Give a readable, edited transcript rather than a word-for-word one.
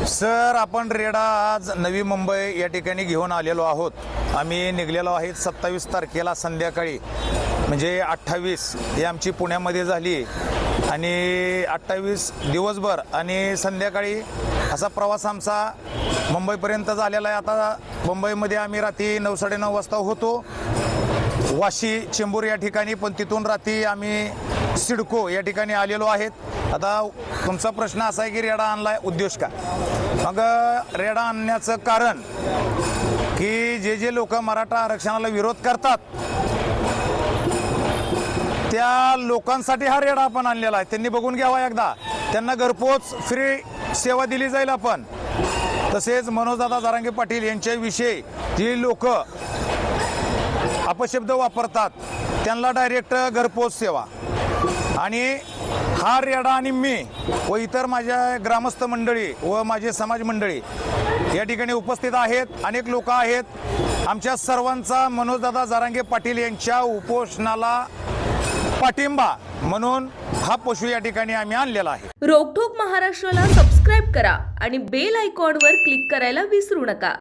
Sir, आपण रेडा आज नवी मुंबई या ठिकाणी घेऊन आलेलो आहोत। आम्ही निघलेलो आहे 27 तारखेला संध्याकाळी, म्हणजे 28 ही आमची पुण्यामध्ये झाली आणि 28 दिवसभर आणि संध्याकाळी असा प्रवास आमचा मुंबईपर्यंत झालेला आहे। आता मुंबईमध्ये आम्ही रात्री 9-9:30 वाजता होतो वाशी चेंबूर या ठिकाणी, पण तिथून रात्री आम्ही सिडको या ठिकाणी आलेलो आहेत। आता तुमचा प्रश्न असा आहे की रेडा आणलाय उद्देश का? मग रेडा आणण्याचं कारण की जे लोक मराठा आरक्षणाला विरोध करतात त्या लोकांसाठी हा रेडा आपण आणलेला आहे। त्यांनी बघून घ्यावा एकदा, त्यांना घरपोच फ्री सेवा दिली जाईल आपण। तसेच मनोजदादा जरांगे पाटील यांच्याविषयी जी लोक अपशब्द वापरतात त्यांना डायरेक्ट घरपोच सेवा, आणि हा रेडा आणि मी व इतर माझ्या ग्रामस्थ मंडळी व माझे समाज मंडळी या ठिकाणी उपस्थित आहेत। अनेक लोक आहेत। आमच्या सर्वांचा मनोजदादा जरांगे पाटील यांच्या उपोषणाला पाठिंबा म्हणून हा पशु या ठिकाणी आम्ही आणलेला आहे। रोकठोक महाराष्ट्राला सबस्क्राईब करा आणि बेल आयकॉनवर क्लिक करायला विसरू नका।